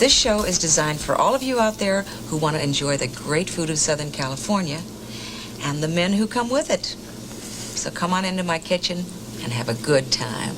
This show is designed for all of you out there who want to enjoy the great food of Southern California and the men who come with it. So come on into my kitchen and have a good time.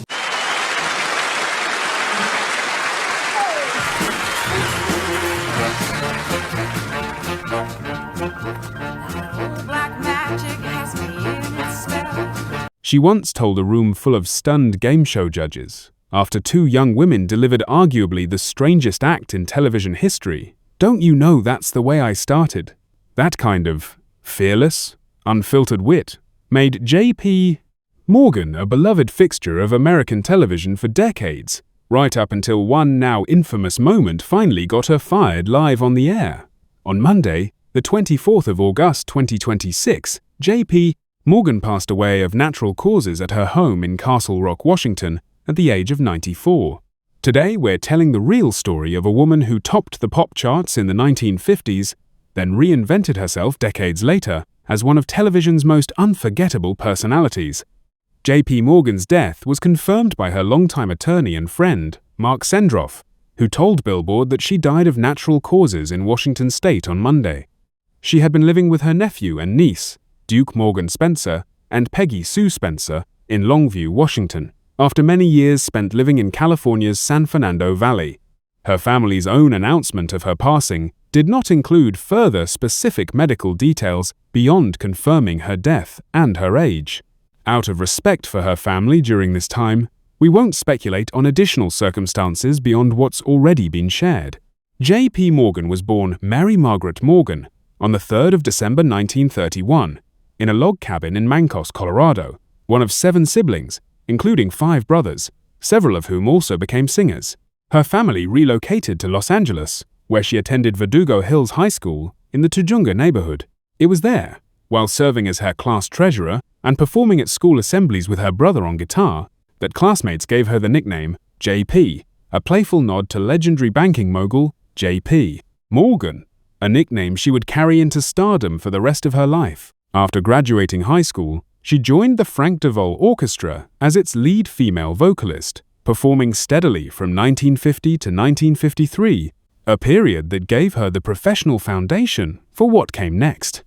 She once told a room full of stunned game show judges, after two young women delivered arguably the strangest act in television history, "Don't you know that's the way I started?" That kind of fearless, unfiltered wit made Jaye P. Morgan a beloved fixture of American television for decades, right up until one now infamous moment finally got her fired live on the air. On Monday, the 24th of August 2026, Jaye P. Morgan passed away of natural causes at her home in Castle Rock, Washington, at the age of 94. Today, we're telling the real story of a woman who topped the pop charts in the 1950s, then reinvented herself decades later as one of television's most unforgettable personalities. Jaye P. Morgan's death was confirmed by her longtime attorney and friend, Mark Sendroff, who told Billboard that she died of natural causes in Washington state on Monday. She had been living with her nephew and niece, Duke Morgan Spencer and Peggy Sue Spencer, in Longview, Washington, after many years spent living in California's San Fernando Valley. Her family's own announcement of her passing did not include further specific medical details beyond confirming her death and her age. Out of respect for her family during this time, we won't speculate on additional circumstances beyond what's already been shared. Jaye P. Morgan was born Mary Margaret Morgan on the 3rd of December 1931, in a log cabin in Mancos, Colorado, one of 7 siblings, including 5 brothers, several of whom also became singers. Her family relocated to Los Angeles, where she attended Verdugo Hills High School in the Tujunga neighborhood. It was there, while serving as her class treasurer and performing at school assemblies with her brother on guitar, that classmates gave her the nickname Jaye P, a playful nod to legendary banking mogul Jaye P. Morgan, a nickname she would carry into stardom for the rest of her life. After graduating high school, she joined the Frank DeVol Orchestra as its lead female vocalist, performing steadily from 1950 to 1953, a period that gave her the professional foundation for what came next.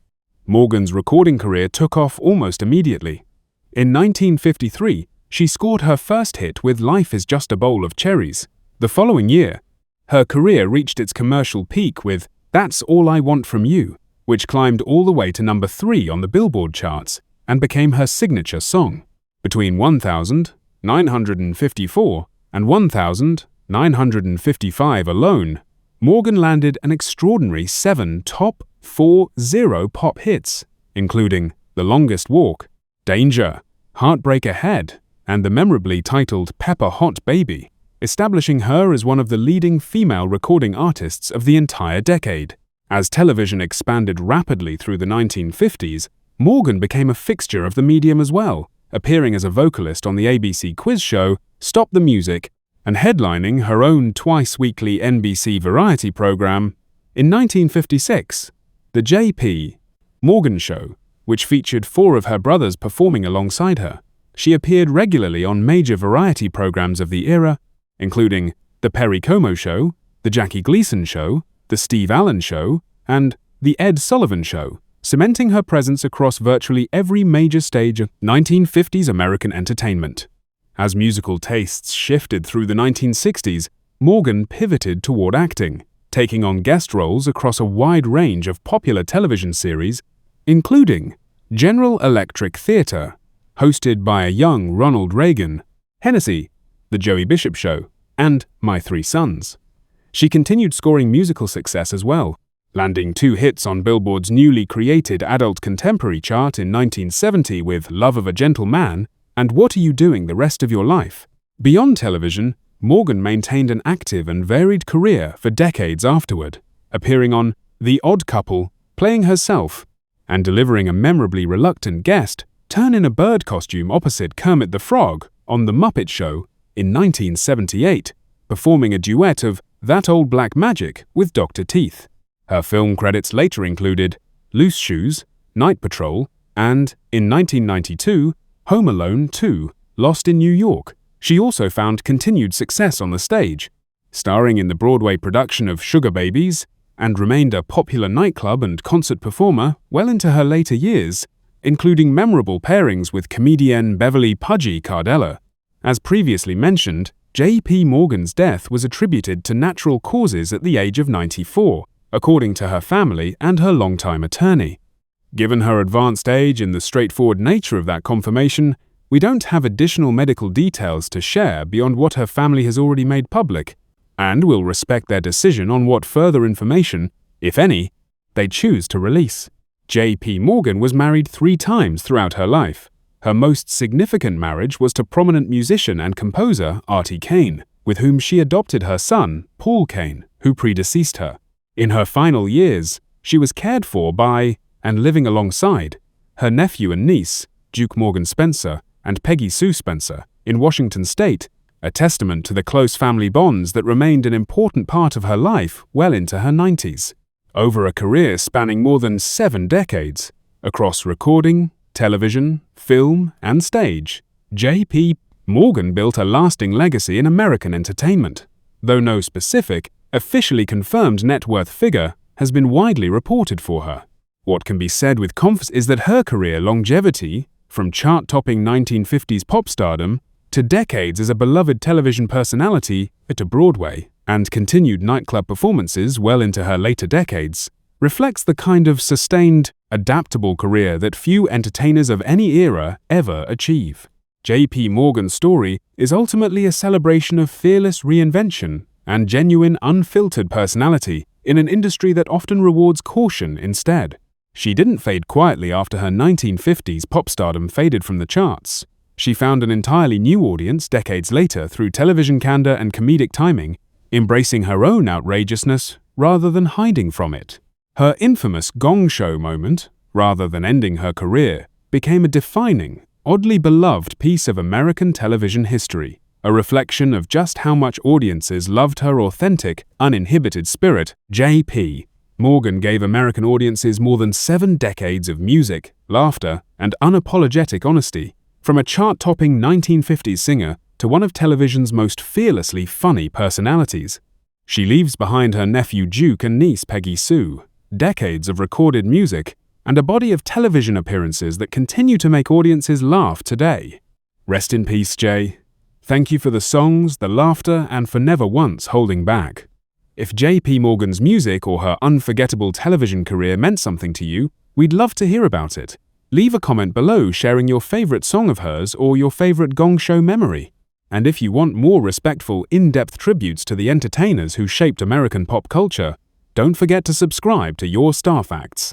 Morgan's recording career took off almost immediately. In 1953, she scored her first hit with Life is Just a Bowl of Cherries. The following year, her career reached its commercial peak with That's All I Want From You, which climbed all the way to number 3 on the Billboard charts and became her signature song. Between 1,954 and 1,955 alone, Morgan landed an extraordinary 7 top 40 pop hits, including The Longest Walk, Danger, Heartbreak Ahead, and the memorably titled Pepper Hot Baby, establishing her as one of the leading female recording artists of the entire decade. As television expanded rapidly through the 1950s, Morgan became a fixture of the medium as well, appearing as a vocalist on the ABC quiz show Stop the Music and headlining her own twice-weekly NBC variety program. In 1956, the Jaye P. Morgan Show, which featured 4 of her brothers performing alongside her. She appeared regularly on major variety programs of the era, including The Perry Como Show, The Jackie Gleason Show, The Steve Allen Show, and The Ed Sullivan Show, cementing her presence across virtually every major stage of 1950s American entertainment. As musical tastes shifted through the 1960s, Morgan pivoted toward acting, taking on guest roles across a wide range of popular television series, including General Electric Theater, hosted by a young Ronald Reagan, Hennessy, The Joey Bishop Show, and My 3 Sons. She continued scoring musical success as well, landing 2 hits on Billboard's newly created adult contemporary chart in 1970 with Love of a Gentleman and What Are You Doing the Rest of Your Life. Beyond television, Morgan maintained an active and varied career for decades afterward, appearing on The Odd Couple, playing herself, and delivering a memorably reluctant guest turn in a bird costume opposite Kermit the Frog on The Muppet Show in 1978, performing a duet of That Old Black Magic with Dr. Teeth. Her film credits later included Loose Shoes, Night Patrol, and, in 1992, Home Alone 2, Lost in New York. She also found continued success on the stage, starring in the Broadway production of Sugar Babies, and remained a popular nightclub and concert performer well into her later years, including memorable pairings with comedienne Beverly "Pudgy" Cardella. As previously mentioned, Jaye P. Morgan's death was attributed to natural causes at the age of 94, according to her family and her longtime attorney. Given her advanced age and the straightforward nature of that confirmation, we don't have additional medical details to share beyond what her family has already made public, and will respect their decision on what further information, if any, they choose to release. Jaye P. Morgan was married 3 times throughout her life. Her most significant marriage was to prominent musician and composer Artie Kane, with whom she adopted her son, Paul Kane, who predeceased her. In her final years, she was cared for by, and living alongside, her nephew and niece, Duke Morgan Spencer and Peggy Sue Spencer, in Washington State, a testament to the close family bonds that remained an important part of her life well into her 90s. Over a career spanning more than 7 decades, across recording, television, film, and stage, Jaye P. Morgan built a lasting legacy in American entertainment, though no specific, officially confirmed net worth figure has been widely reported for her. What can be said with confidence is that her career longevity, from chart-topping 1950s pop stardom to decades as a beloved television personality to Broadway, and continued nightclub performances well into her later decades, reflects the kind of sustained, adaptable career that few entertainers of any era ever achieve. Jaye P. Morgan's story is ultimately a celebration of fearless reinvention and genuine, unfiltered personality in an industry that often rewards caution instead. She didn't fade quietly after her 1950s pop stardom faded from the charts. She found an entirely new audience decades later through television candor and comedic timing, embracing her own outrageousness rather than hiding from it. Her infamous Gong Show moment, rather than ending her career, became a defining, oddly beloved piece of American television history, a reflection of just how much audiences loved her authentic, uninhibited spirit. Jaye P. Morgan gave American audiences more than 7 decades of music, laughter, and unapologetic honesty, from a chart-topping 1950s singer to one of television's most fearlessly funny personalities. She leaves behind her nephew Duke and niece Peggy Sue, decades of recorded music, and a body of television appearances that continue to make audiences laugh today. Rest in peace, Jaye. Thank you for the songs, the laughter, and for never once holding back. If Jaye P. Morgan's music or her unforgettable television career meant something to you, we'd love to hear about it. Leave a comment below sharing your favorite song of hers or your favorite Gong Show memory. And if you want more respectful, in-depth tributes to the entertainers who shaped American pop culture, don't forget to subscribe to Your Star Facts.